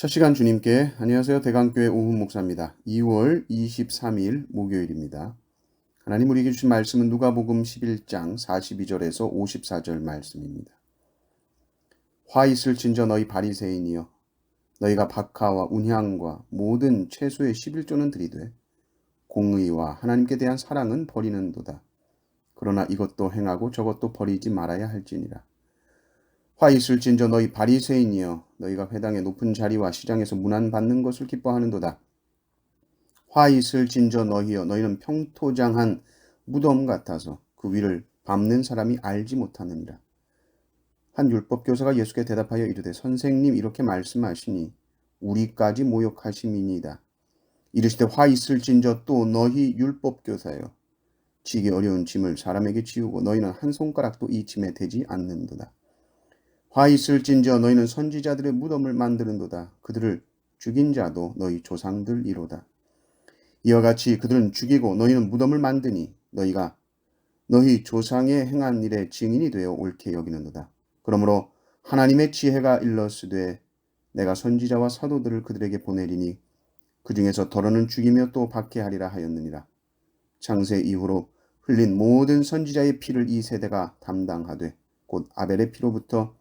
첫 시간 주님께 안녕하세요. 대강교회 오훈 목사입니다. 2월 23일 목요일입니다. 하나님 우리에게 주신 말씀은 누가복음 11장 42절에서 54절 말씀입니다. 화 있을진저 너희 바리새인이여 너희가 박하와 운향과 모든 채소의 11조는 들이되 공의와 하나님께 대한 사랑은 버리는도다. 그러나 이것도 행하고 저것도 버리지 말아야 할지니라. 화 있을진저 너희 바리새인이여 너희가 회당의 높은 자리와 시장에서 문안 받는 것을 기뻐하는도다. 화 있을진저 너희여 너희는 평토장한 무덤 같아서 그 위를 밟는 사람이 알지 못하느니라. 한 율법교사가 예수께 대답하여 이르되 선생님 이렇게 말씀하시니 우리까지 모욕하심이니이다. 이르시되 화 있을진저 또 너희 율법교사여 지기 어려운 짐을 사람에게 지우고 너희는 한 손가락도 이 짐에 대지 않는도다. 화 있을진저 너희는 선지자들의 무덤을 만드는도다. 그들을 죽인 자도 너희 조상들이로다. 이와 같이 그들은 죽이고 너희는 무덤을 만드니 너희가 너희 조상의 행한 일의 증인이 되어 옳게 여기는도다. 그러므로 하나님의 지혜가 일렀으되 내가 선지자와 사도들을 그들에게 보내리니 그 중에서 더러는 죽이며 또 박해하리라 하였느니라. 창세 이후로 흘린 모든 선지자의 피를 이 세대가 담당하되 곧 아벨의 피로부터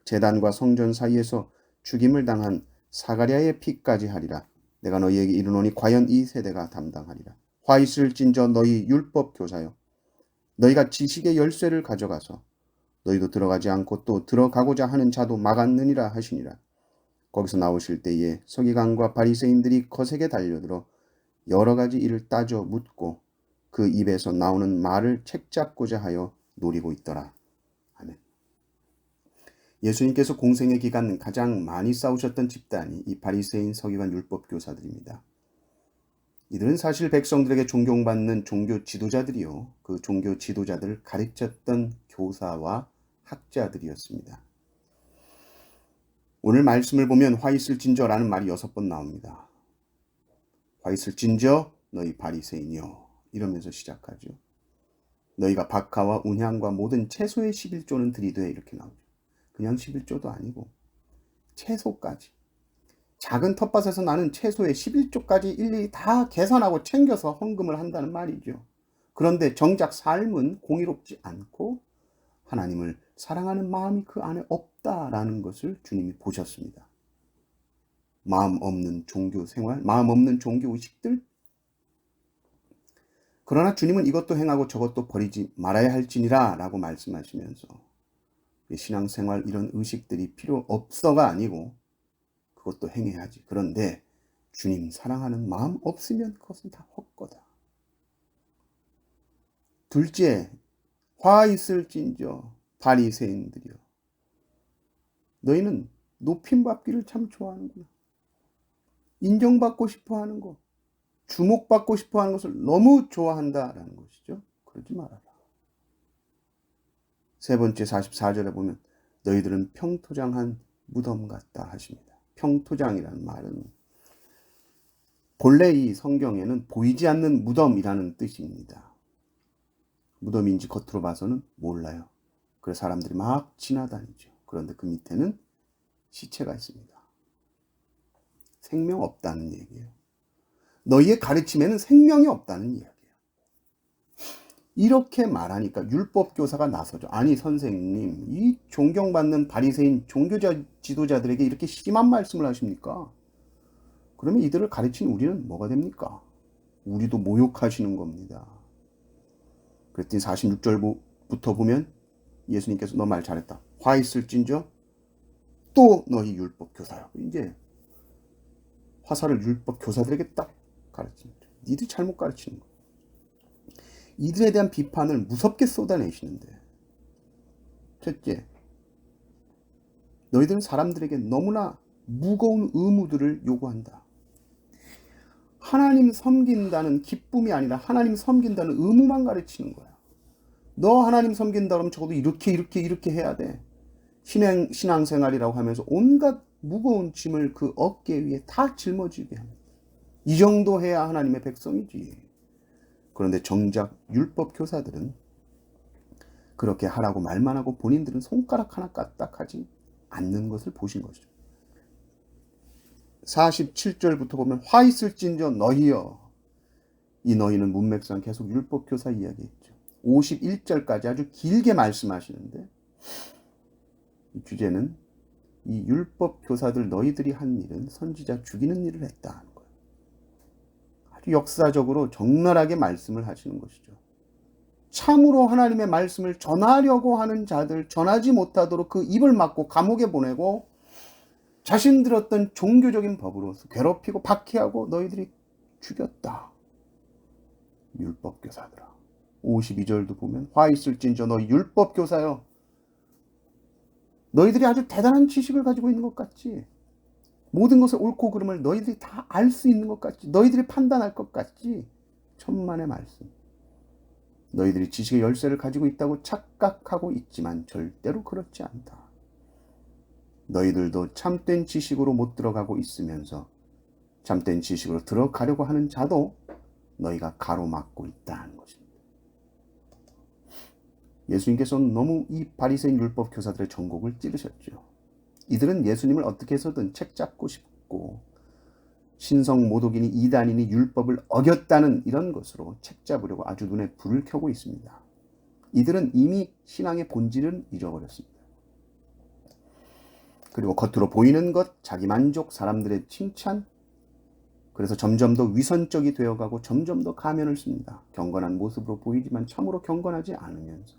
제단과 성전 사이에서 죽임을 당한 사가랴의 피까지 하리라. 내가 너희에게 이르노니 과연 이 세대가 담당하리라. 화 있을진저 너희 율법 교사여 너희가 지식의 열쇠를 가져가서 너희도 들어가지 않고 또 들어가고자 하는 자도 막았느니라 하시니라. 거기서 나오실 때에 서기관과 바리새인들이 거세게 달려들어 여러 가지 일을 따져 묻고 그 입에서 나오는 말을 책잡고자 하여 노리고 있더라. 아멘. 예수님께서 공생의 기간 가장 많이 싸우셨던 집단이 이 바리새인 서기관 율법 교사들입니다. 이들은 사실 백성들에게 존경받는 종교 지도자들이요. 그 종교 지도자들을 가르쳤던 교사와 학자들이었습니다. 오늘 말씀을 보면 화 있을진저라는 말이 6번 나옵니다. 화 있을진저 너희 바리새인이여 이러면서 시작하죠. 너희가 박하와 운향과 모든 채소의 11조는 들이되 이렇게 나오죠. 그냥 11조도 아니고 채소까지. 작은 텃밭에서 나는 채소의 11조까지 일일이 다 계산하고 챙겨서 헌금을 한다는 말이죠. 그런데 정작 삶은 공의롭지 않고 하나님을 사랑하는 마음이 그 안에 없다라는 것을 주님이 보셨습니다. 마음 없는 종교 생활, 마음 없는 종교 의식들. 그러나 주님은 이것도 행하고 저것도 버리지 말아야 할지니라 라고 말씀하시면서 신앙생활 이런 의식들이 필요 없어가 아니고 그것도 행해야지. 그런데 주님 사랑하는 마음 없으면 그것은 다 헛거다. 둘째, 화 있을진저 바리새인들이여 너희는 높임받기를 참 좋아하는구나. 인정받고 싶어하는 것, 주목받고 싶어하는 것을 너무 좋아한다라는 것이죠. 그러지 말아라. 세 번째 44절에 보면 너희들은 평토장한 무덤 같다 하십니다. 평토장이라는 말은 본래 이 성경에는 보이지 않는 무덤이라는 뜻입니다. 무덤인지 겉으로 봐서는 몰라요. 그래서 사람들이 막 지나다니죠. 그런데 그 밑에는 시체가 있습니다. 생명 없다는 얘기예요. 너희의 가르침에는 생명이 없다는 이야기예요. 이렇게 말하니까 율법교사가 나서죠. 아니 선생님, 이 존경받는 바리새인 종교자 지도자들에게 이렇게 심한 말씀을 하십니까? 그러면 이들을 가르친 우리는 뭐가 됩니까? 우리도 모욕하시는 겁니다. 그랬더니 46절부터 보면 예수님께서 너 말 잘했다. 화 있을진저 또 너희 율법교사요. 이제 화살을 율법교사들에게 딱 가르칩니다. 니들 잘못 가르치는 거야. 이들에 대한 비판을 무섭게 쏟아내시는데 첫째, 너희들은 사람들에게 너무나 무거운 의무들을 요구한다. 하나님 섬긴다는 기쁨이 아니라 하나님 섬긴다는 의무만 가르치는 거야. 너 하나님 섬긴다 그러면 적어도 이렇게 해야 돼. 신앙생활이라고 하면서 온갖 무거운 짐을 그 어깨 위에 다 짊어지게 합니다. 이 정도 해야 하나님의 백성이지. 그런데 정작 율법 교사들은 그렇게 하라고 말만 하고 본인들은 손가락 하나 까딱하지 않는 것을 보신 것이죠. 47절부터 보면 화 있을진저 너희여. 이 너희는 문맥상 계속 율법교사 이야기했죠. 51절까지 아주 길게 말씀하시는데 이 주제는 이 율법교사들 너희들이 한 일은 선지자 죽이는 일을 했다 하는 거예요. 아주 역사적으로 적나라하게 말씀을 하시는 것이죠. 참으로 하나님의 말씀을 전하려고 하는 자들 전하지 못하도록 그 입을 막고 감옥에 보내고 자신들 어떤 종교적인 법으로서 괴롭히고 박해하고 너희들이 죽였다. 율법교사들아. 52절도 보면 화 있을진저 너희 율법교사여. 너희들이 아주 대단한 지식을 가지고 있는 것 같지. 모든 것의 옳고 그름을 너희들이 다 알 수 있는 것 같지. 너희들이 판단할 것 같지. 천만의 말씀. 너희들이 지식의 열쇠를 가지고 있다고 착각하고 있지만 절대로 그렇지 않다. 너희들도 참된 지식으로 못 들어가고 있으면서 참된 지식으로 들어가려고 하는 자도 너희가 가로막고 있다는 것입니다. 예수님께서는 너무 이 바리새인 율법 교사들의 전곡을 찌르셨죠. 이들은 예수님을 어떻게 해서든 책 잡고 싶고 신성 모독이니 이단이니 율법을 어겼다는 이런 것으로 책 잡으려고 아주 눈에 불을 켜고 있습니다. 이들은 이미 신앙의 본질은 잃어버렸습니다. 그리고 겉으로 보이는 것, 자기 만족, 사람들의 칭찬, 그래서 점점 더 위선적이 되어가고 점점 더 가면을 씁니다. 경건한 모습으로 보이지만 참으로 경건하지 않으면서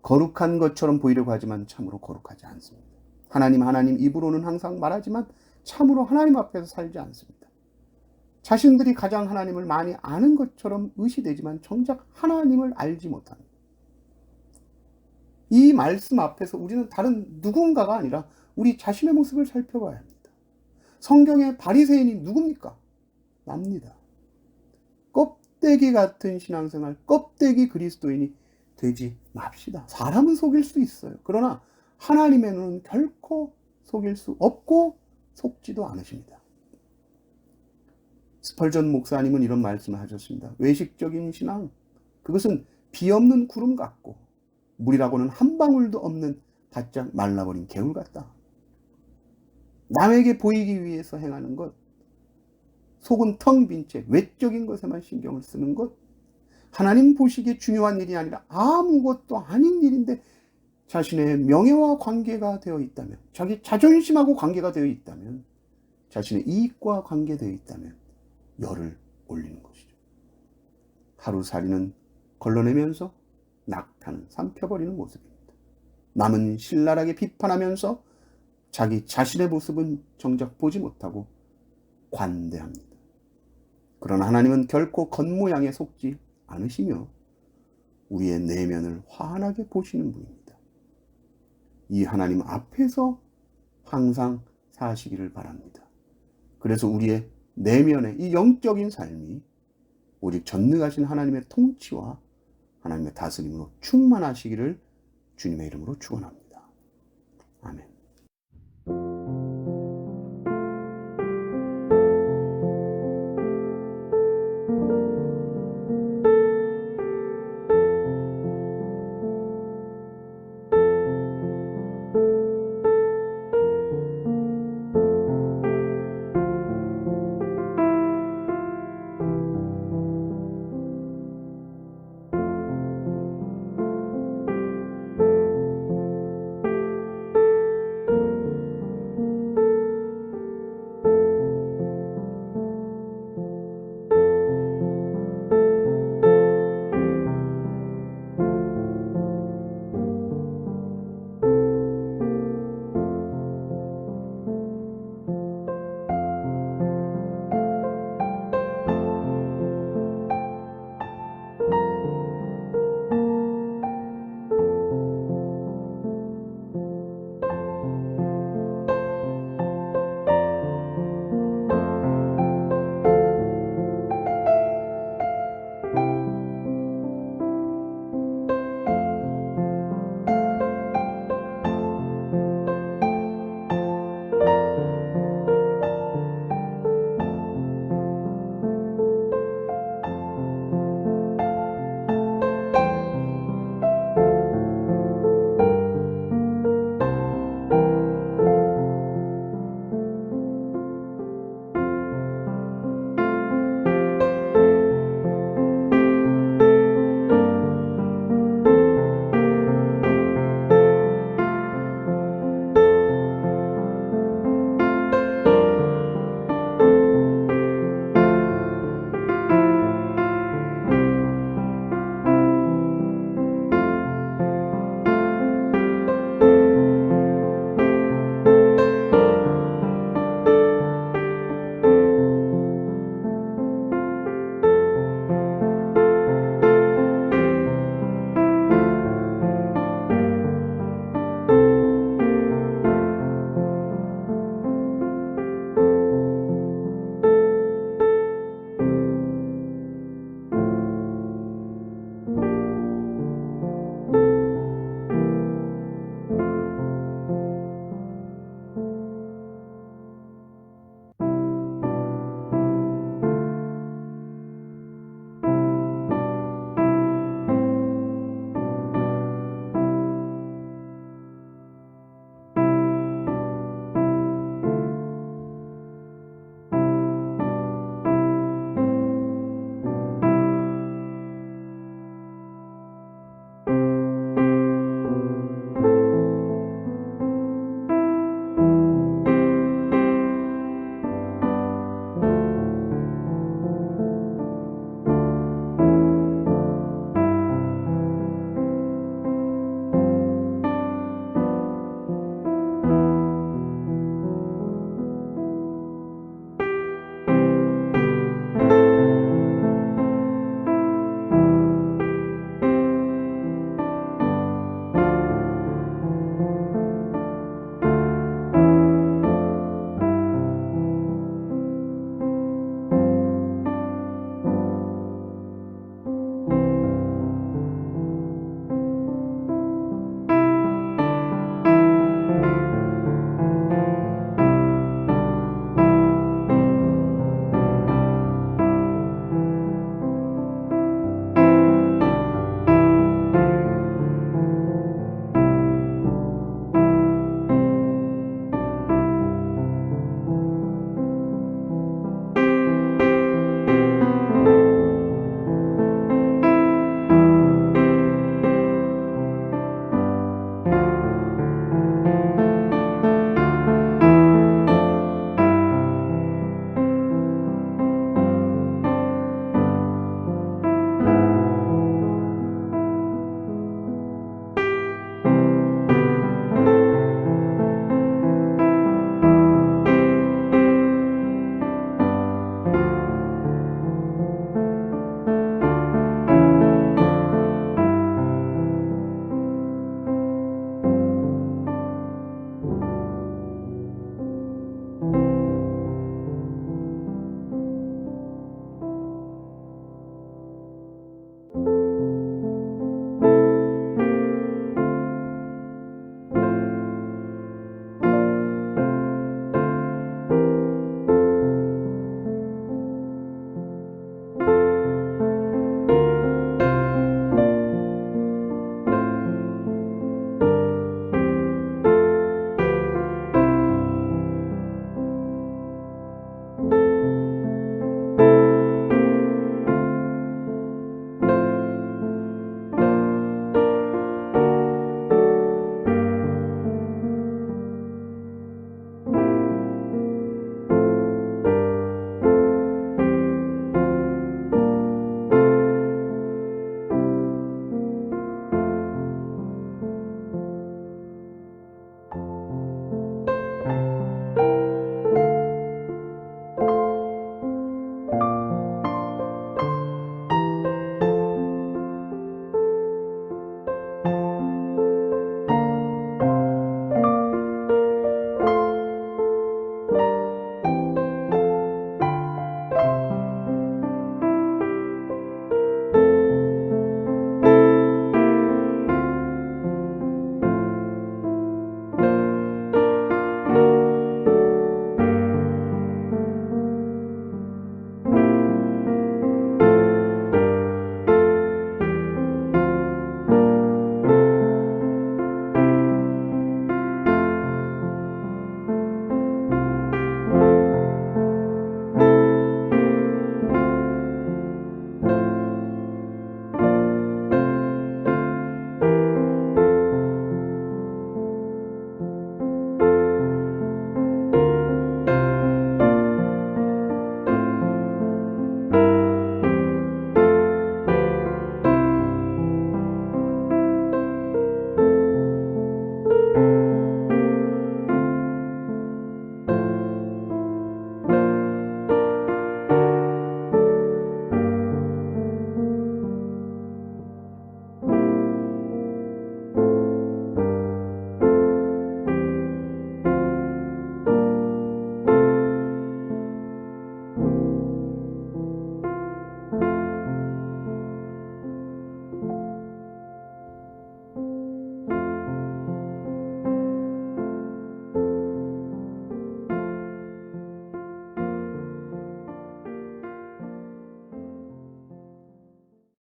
거룩한 것처럼 보이려고 하지만 참으로 거룩하지 않습니다. 하나님 입으로는 항상 말하지만 참으로 하나님 앞에서 살지 않습니다. 자신들이 가장 하나님을 많이 아는 것처럼 의시되지만 정작 하나님을 알지 못합니다. 이 말씀 앞에서 우리는 다른 누군가가 아니라 우리 자신의 모습을 살펴봐야 합니다. 성경의 바리새인이 누굽니까? 납니다. 껍데기 같은 신앙생활, 껍데기 그리스도인이 되지 맙시다. 사람은 속일 수 있어요. 그러나 하나님의 눈은 결코 속일 수 없고 속지도 않으십니다. 스펄전 목사님은 이런 말씀을 하셨습니다. 외식적인 신앙, 그것은 비 없는 구름 같고 물이라고는 한 방울도 없는 바짝 말라버린 개울 같다. 남에게 보이기 위해서 행하는 것, 속은 텅 빈 채 외적인 것에만 신경을 쓰는 것, 하나님 보시기에 중요한 일이 아니라 아무것도 아닌 일인데 자신의 명예와 관계가 되어 있다면, 자기 자존심하고 관계가 되어 있다면, 자신의 이익과 관계되어 있다면 열을 올리는 것이죠. 하루살이는 걸러내면서 낙타는 삼켜버리는 모습입니다. 남은 신랄하게 비판하면서 자기 자신의 모습은 정작 보지 못하고 관대합니다. 그러나 하나님은 결코 겉모양에 속지 않으시며 우리의 내면을 환하게 보시는 분입니다. 이 하나님 앞에서 항상 사시기를 바랍니다. 그래서 우리의 내면의 이 영적인 삶이 오직 전능하신 하나님의 통치와 하나님의 다스림으로 충만하시기를 주님의 이름으로 축원합니다. 아멘.